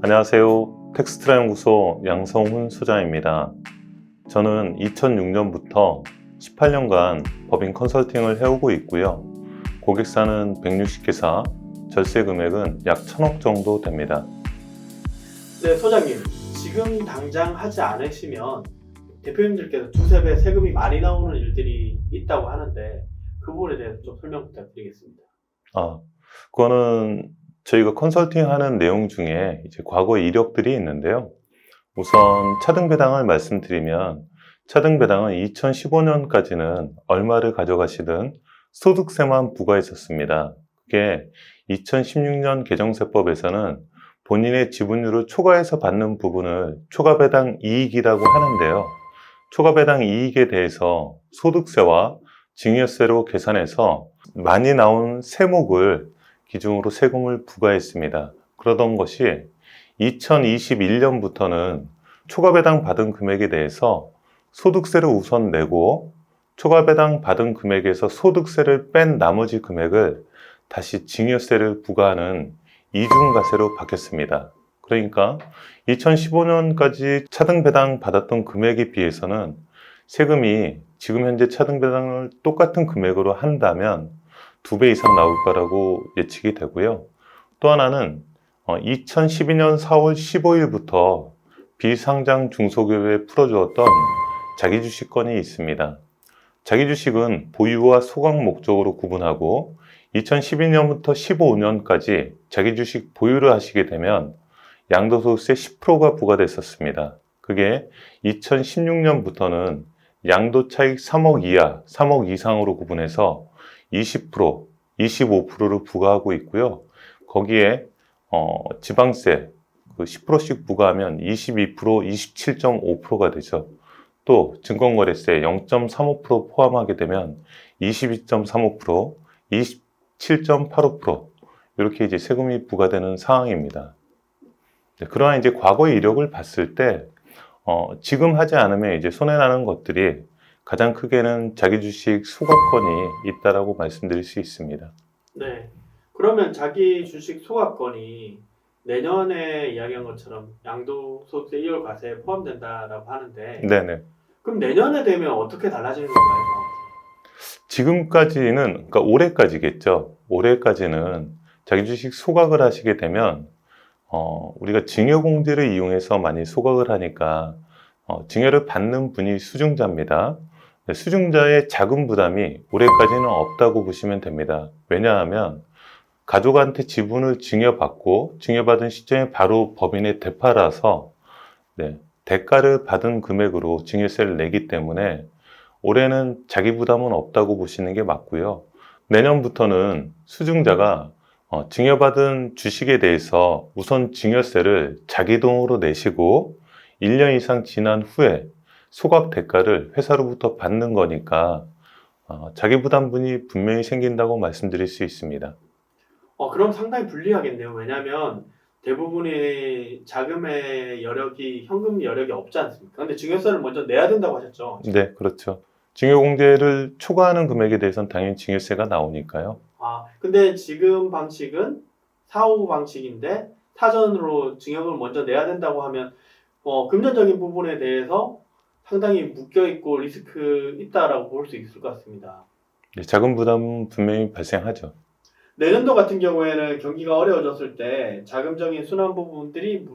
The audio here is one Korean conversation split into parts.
안녕하세요. 텍스트라 연구소 양성훈 소장입니다. 저는 2006년부터 18년간 법인 컨설팅을 해오고 있고요. 고객사는 160개사, 절세 금액은 약 1,000억 정도 됩니다. 네, 소장님. 지금 당장 하지 않으시면 대표님들께서 두세 배 세금이 많이 나오는 일들이 있다고 하는데 그 부분에 대해서 좀 설명 부탁드리겠습니다. 그거는 저희가 컨설팅 하는 내용 중에 이제 과거 이력들이 있는데요. 우선 차등 배당을 말씀드리면 차등 배당은 2015년까지는 얼마를 가져가시든 소득세만 부과했었습니다. 그게 2016년 개정세법에서는 본인의 지분율을 초과해서 받는 부분을 초과배당 이익이라고 하는데요. 초과배당 이익에 대해서 소득세와 증여세로 계산해서 많이 나온 세목을 기준으로 세금을 부과했습니다. 그러던 것이 2021년부터는 초과배당 받은 금액에 대해서 소득세를 우선 내고 초과배당 받은 금액에서 소득세를 뺀 나머지 금액을 다시 증여세를 부과하는 이중과세로 바뀌었습니다. 그러니까 2015년까지 차등배당 받았던 금액에 비해서는 세금이 지금 현재 차등배당을 똑같은 금액으로 한다면 2배 이상 나올 거라고 예측이 되고요. 또 하나는 2012년 4월 15일부터 비상장 중소기업에 풀어주었던 자기주식권이 있습니다. 자기주식은 보유와 소각 목적으로 구분하고 2012년부터 15년까지 자기주식 보유를 하시게 되면 양도소득세 10%가 부과됐었습니다. 그게 2016년부터는 양도차익 3억 이하, 3억 이상으로 구분해서 20%, 25%를 부과하고 있고요. 거기에 지방세 10%씩 부과하면 22%, 27.5%가 되죠. 또 증권거래세 0.35% 포함하게 되면 22.35%, 27.85% 이렇게 이제 세금이 부과되는 상황입니다. 그러한 이제 과거의 이력을 봤을 때 지금 하지 않으면 이제 손해나는 것들이 가장 크게는 자기 주식 소각권이 있다라고 말씀드릴 수 있습니다. 네. 그러면 자기 주식 소각권이 내년에 이야기한 것처럼 양도소득세 2월 과세에 포함된다라고 하는데 네네. 그럼 내년에 되면 어떻게 달라지는 건가요? 지금까지는, 그러니까 올해까지겠죠. 올해까지는 자기 주식 소각을 하시게 되면 우리가 증여공제를 이용해서 많이 소각을 하니까 증여를 받는 분이 수증자입니다. 수증자의 자금 부담이 올해까지는 없다고 보시면 됩니다. 왜냐하면 가족한테 지분을 증여받고 증여받은 시점에 바로 법인에 되팔아서 대가를 받은 금액으로 증여세를 내기 때문에 올해는 자기 부담은 없다고 보시는 게 맞고요. 내년부터는 수증자가 증여받은 주식에 대해서 우선 증여세를 자기 돈으로 내시고 1년 이상 지난 후에 소각 대가를 회사로부터 받는 거니까 자기 부담분이 분명히 생긴다고 말씀드릴 수 있습니다. 그럼 상당히 불리하겠네요. 왜냐하면 대부분의 자금의 여력이 현금 여력이 없지 않습니까? 근데 증여세를 먼저 내야 된다고 하셨죠? 네, 그렇죠. 증여공제를 초과하는 금액에 대해서는 당연히 증여세가 나오니까요. 근데 지금 방식은 사후 방식인데 사전으로 증여금을 먼저 내야 된다고 하면 금전적인 부분에 대해서 상당히 묶여있고 리스크 있다라고 볼 수 있을 것 같습니다. 자금 부담은 분명히 발생하죠. 내년도 같은 경우에는 경기가 어려워졌을 때 자금적인 순환 부분들이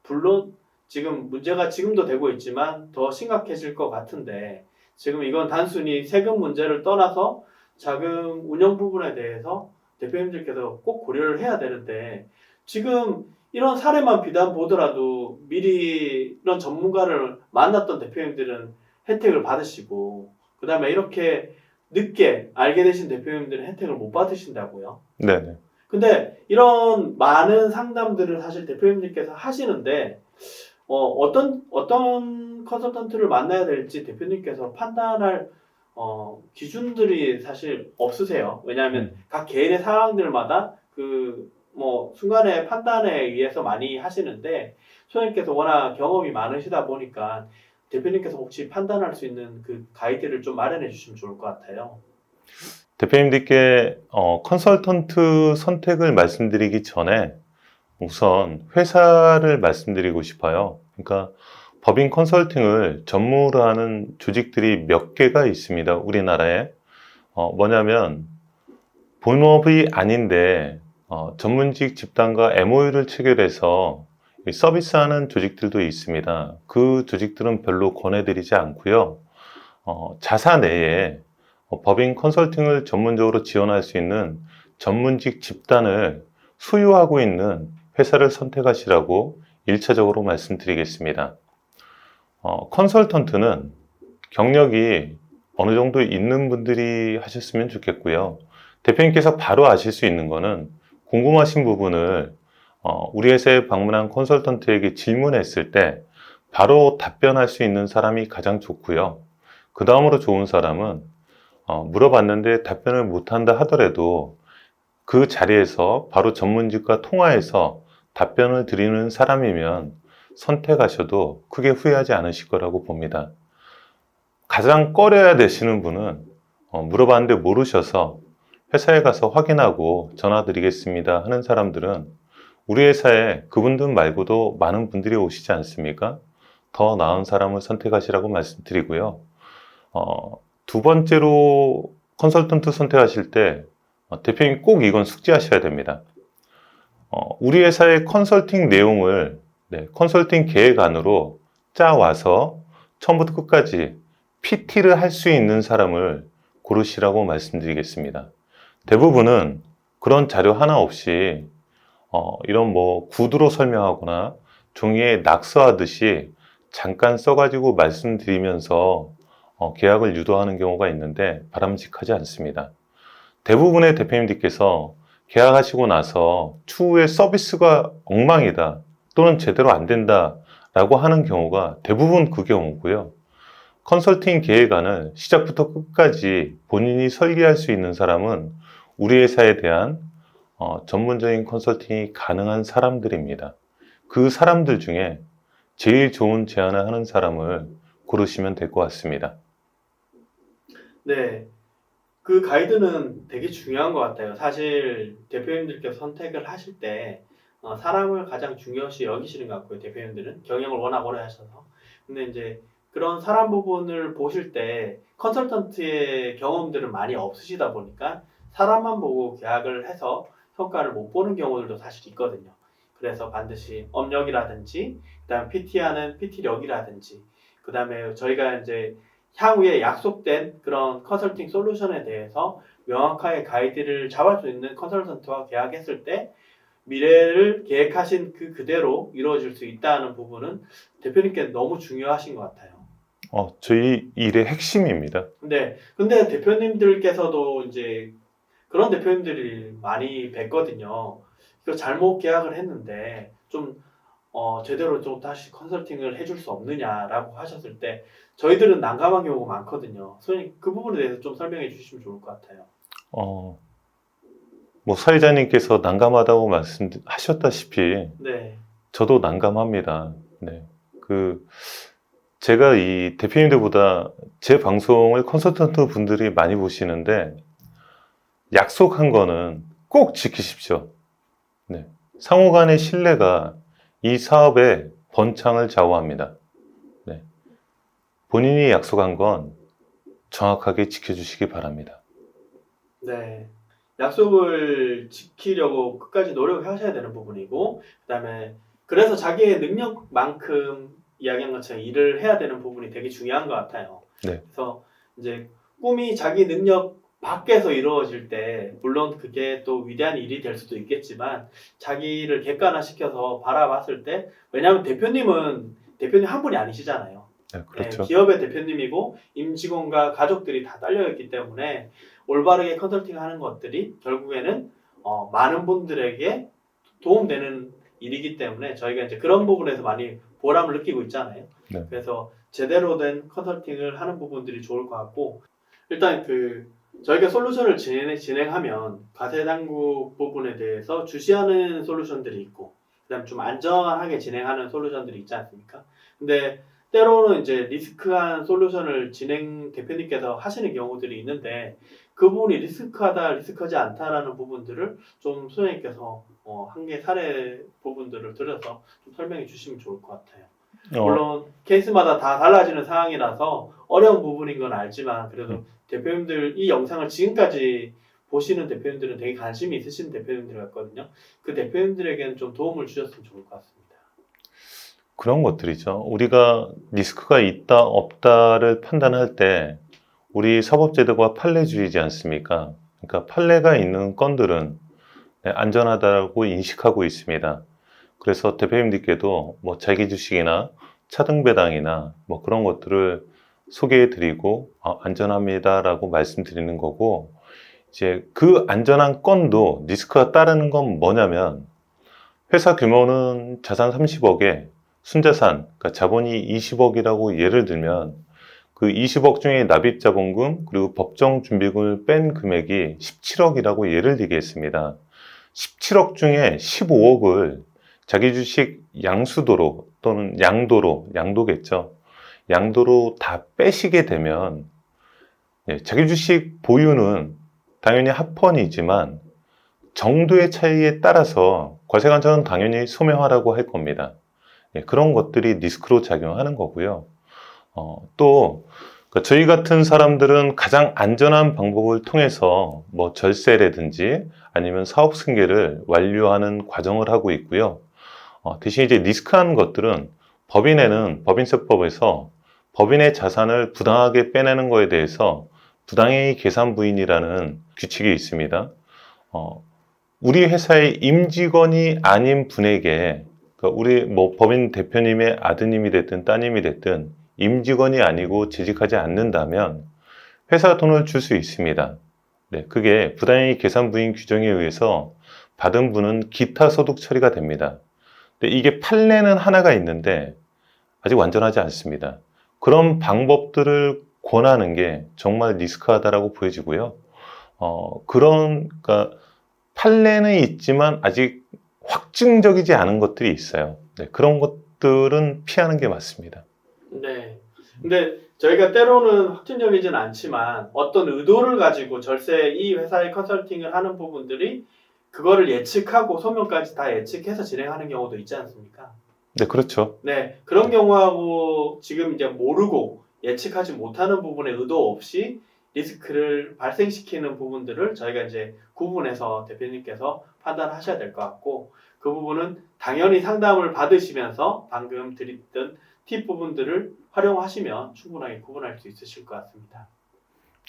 물론 지금 문제가 지금도 되고 있지만 더 심각해질 것 같은데 지금 이건 단순히 세금 문제를 떠나서 자금 운영 부분에 대해서 대표님들께서 꼭 고려를 해야 되는데 지금 이런 사례만 비단 보더라도 미리 이런 전문가를 만났던 대표님들은 혜택을 받으시고 그 다음에 이렇게 늦게 알게 되신 대표님들은 혜택을 못 받으신다고요. 네네. 근데 이런 많은 상담들을 사실 대표님들께서 하시는데 어떤 컨설턴트를 만나야 될지 대표님께서 판단할 기준들이 사실 없으세요. 왜냐하면 각 개인의 상황들마다 순간의 판단에 의해서 많이 하시는데 소장님께서 워낙 경험이 많으시다 보니까 대표님께서 혹시 판단할 수 있는 그 가이드를 좀 마련해 주시면 좋을 것 같아요. 대표님들께 컨설턴트 선택을 말씀드리기 전에 우선 회사를 말씀드리고 싶어요. 그러니까 법인 컨설팅을 전무로 하는 조직들이 몇 개가 있습니다. 우리나라에. 뭐냐면 본업이 아닌데 전문직 집단과 MOU를 체결해서 서비스하는 조직들도 있습니다. 그 조직들은 별로 권해드리지 않고요. 자사 내에 법인 컨설팅을 전문적으로 지원할 수 있는 전문직 집단을 소유하고 있는 회사를 선택하시라고 1차적으로 말씀드리겠습니다. 컨설턴트는 경력이 어느 정도 있는 분들이 하셨으면 좋겠고요. 대표님께서 바로 아실 수 있는 거는 궁금하신 부분을 우리 회사에 방문한 컨설턴트에게 질문했을 때 바로 답변할 수 있는 사람이 가장 좋고요. 그 다음으로 좋은 사람은 물어봤는데 답변을 못한다 하더라도 그 자리에서 바로 전문직과 통화해서 답변을 드리는 사람이면 선택하셔도 크게 후회하지 않으실 거라고 봅니다. 가장 꺼려야 되시는 분은 물어봤는데 모르셔서 회사에 가서 확인하고 전화 드리겠습니다 하는 사람들은 우리 회사에 그분들 말고도 많은 분들이 오시지 않습니까? 더 나은 사람을 선택하시라고 말씀드리고요. 두 번째로 컨설턴트 선택하실 때 대표님 꼭 이건 숙지하셔야 됩니다. 우리 회사의 컨설팅 내용을 컨설팅 계획안으로 짜와서 처음부터 끝까지 PT를 할 수 있는 사람을 고르시라고 말씀드리겠습니다. 대부분은 그런 자료 하나 없이 이런 뭐 구두로 설명하거나 종이에 낙서하듯이 잠깐 써가지고 말씀드리면서 계약을 유도하는 경우가 있는데 바람직하지 않습니다. 대부분의 대표님들께서 계약하시고 나서 추후에 서비스가 엉망이다 또는 제대로 안 된다 라고 하는 경우가 대부분 그 경우고요. 컨설팅 계획안을 시작부터 끝까지 본인이 설계할 수 있는 사람은 우리 회사에 대한 전문적인 컨설팅이 가능한 사람들입니다. 그 사람들 중에 제일 좋은 제안을 하는 사람을 고르시면 될 것 같습니다. 네. 그 가이드는 되게 중요한 것 같아요. 사실 대표님들께서 선택을 하실 때 사람을 가장 중요시 여기시는 것 같고요. 대표님들은 경영을 워낙 오래 하셔서. 근데 이제 그런 사람 부분을 보실 때 컨설턴트의 경험들은 많이 없으시다 보니까 사람만 보고 계약을 해서 성과를 못 보는 경우들도 사실 있거든요. 그래서 반드시 업력이라든지 그다음 PT하는 PT력이라든지 그다음에 저희가 이제 향후에 약속된 그런 컨설팅 솔루션에 대해서 명확하게 가이드를 잡을 수 있는 컨설턴트와 계약했을 때 미래를 계획하신 그 그대로 이루어질 수 있다는 부분은 대표님께 너무 중요하신 것 같아요. 저희 일의 핵심입니다. 근데 대표님들께서도 이제 그런 대표님들이 많이 뵀거든요. 그 잘못 계약을 했는데 좀 제대로 좀 다시 컨설팅을 해줄 수 없느냐라고 하셨을 때 저희들은 난감한 경우가 많거든요. 선생님 그 부분에 대해서 좀 설명해 주시면 좋을 것 같아요. 뭐 사회자님께서 난감하다고 말씀하셨다시피 네, 저도 난감합니다. 네. 제가 이 대표님들보다 제 방송을 컨설턴트 분들이 많이 보시는데 약속한 거는 꼭 지키십시오. 네. 상호 간의 신뢰가 이 사업의 번창을 좌우합니다. 네. 본인이 약속한 건 정확하게 지켜주시기 바랍니다. 네. 약속을 지키려고 끝까지 노력하셔야 되는 부분이고, 그다음에 그래서 자기의 능력만큼 이야기한 것처럼 일을 해야 되는 부분이 되게 중요한 것 같아요. 네. 그래서 이제 꿈이 자기 능력 밖에서 이루어질 때, 물론 그게 또 위대한 일이 될 수도 있겠지만, 자기를 객관화시켜서 바라봤을 때, 왜냐하면 대표님 한 분이 아니시잖아요. 네, 그렇죠. 기업의 대표님이고 임직원과 가족들이 다 딸려있기 때문에 올바르게 컨설팅하는 것들이 결국에는 많은 분들에게 도움되는 일이기 때문에 저희가 이제 그런 부분에서 많이 보람을 느끼고 있잖아요. 네. 그래서 제대로 된 컨설팅을 하는 부분들이 좋을 것 같고 일단 저희가 솔루션을 진행하면 가세당국 부분에 대해서 주시하는 솔루션들이 있고 그다음 좀 안전하게 진행하는 솔루션들이 있지 않습니까? 근데 때로는 이제 리스크한 솔루션을 대표님께서 하시는 경우들이 있는데 그 부분이 리스크하다, 리스크하지 않다라는 부분들을 좀 소장님께서 한 개 사례 부분들을 들어서 좀 설명해 주시면 좋을 것 같아요. 어, 물론 케이스마다 다 달라지는 상황이라서 어려운 부분인 건 알지만 그래도 대표님들 이 영상을 지금까지 보시는 대표님들은 되게 관심이 있으신 대표님들 같거든요. 그 대표님들에게는 좀 도움을 주셨으면 좋을 것 같습니다. 그런 것들이죠. 우리가 리스크가 있다, 없다를 판단할 때 우리 사법제도가 판례주의지 않습니까? 그러니까 판례가 있는 건들은 네, 안전하다고 인식하고 있습니다. 그래서 대표님들께도 뭐 자기 주식이나 차등 배당이나 뭐 그런 것들을 소개해 드리고 안전합니다라고 말씀드리는 거고, 이제 그 안전한 건도 리스크가 따르는 건 뭐냐면, 회사 규모는 자산 30억에 순자산, 그러니까 자본이 20억이라고 예를 들면 그 20억 중에 납입 자본금 그리고 법정 준비금을 뺀 금액이 17억이라고 예를 들겠습니다. 17억 중에 15억을 자기 주식 양수도로 또는 양도로, 양도겠죠. 양도로 다 빼시게 되면 자기 주식 보유는 당연히 합헌이지만 정도의 차이에 따라서 과세관청은 당연히 소명하라고 할 겁니다. 그런 것들이 리스크로 작용하는 거고요. 또 저희 같은 사람들은 가장 안전한 방법을 통해서 뭐 절세라든지 아니면 사업 승계를 완료하는 과정을 하고 있고요. 대신 이제 리스크한 것들은 법인에는 법인세법에서 법인의 자산을 부당하게 빼내는 거에 대해서 부당행위 계산 부인이라는 규칙이 있습니다. 우리 회사의 임직원이 아닌 분에게, 그러니까 우리 뭐 법인 대표님의 아드님이 됐든 따님이 됐든 임직원이 아니고 재직하지 않는다면 회사 돈을 줄 수 있습니다. 네, 그게 부당행위 계산 부인 규정에 의해서 받은 분은 기타 소득 처리가 됩니다. 근데 이게 판례는 하나가 있는데 아직 완전하지 않습니다. 그런 방법들을 권하는 게 정말 리스크하다라고 보여지고요. 그러니까 판례는 있지만 아직 확증적이지 않은 것들이 있어요. 네, 그런 것들은 피하는 게 맞습니다. 네. 근데 저희가 때로는 확정적이진 않지만 어떤 의도를 가지고 절세 이 회사의 컨설팅을 하는 부분들이 그거를 예측하고 소명까지 다 예측해서 진행하는 경우도 있지 않습니까? 네, 그렇죠. 네. 그런 경우하고 지금 이제 모르고 예측하지 못하는 부분에 의도 없이 리스크를 발생시키는 부분들을 저희가 이제 구분해서 대표님께서 판단하셔야 될 것 같고, 그 부분은 당연히 상담을 받으시면서 방금 드렸던 팁 부분들을 활용하시면 충분하게 구분할 수 있으실 것 같습니다.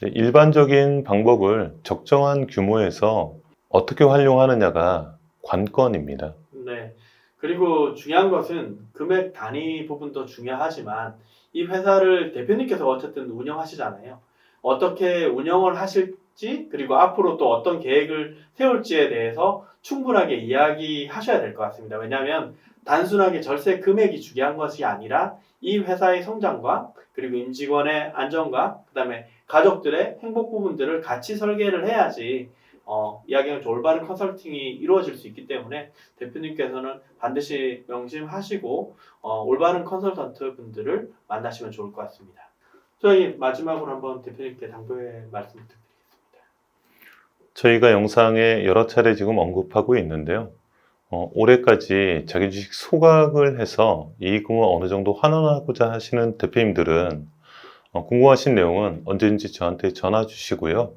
네, 일반적인 방법을 적정한 규모에서 어떻게 활용하느냐가 관건입니다. 네. 그리고 중요한 것은 금액 단위 부분도 중요하지만 이 회사를 대표님께서 어쨌든 운영하시잖아요. 어떻게 운영을 하실지 그리고 앞으로 또 어떤 계획을 세울지에 대해서 충분하게 이야기하셔야 될 것 같습니다. 왜냐하면 단순하게 절세 금액이 중요한 것이 아니라 이 회사의 성장과 그리고 임직원의 안전과 그다음에 가족들의 행복 부분들을 같이 설계를 해야지 이야기는 좀 올바른 컨설팅이 이루어질 수 있기 때문에 대표님께서는 반드시 명심하시고 올바른 컨설턴트 분들을 만나시면 좋을 것 같습니다. 저희 마지막으로 한번 대표님께 당부의 말씀 부탁드리겠습니다. 저희가 영상에 여러 차례 지금 언급하고 있는데요. 올해까지 자기 주식 소각을 해서 이익금을 어느 정도 환원하고자 하시는 대표님들은 궁금하신 내용은 언제든지 저한테 전화 주시고요.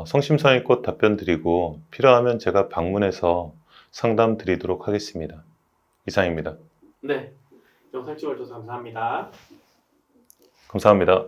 성심성의껏 답변 드리고 필요하면 제가 방문해서 상담 드리도록 하겠습니다. 이상입니다. 네, 영상 찍어주셔서 감사합니다. 감사합니다.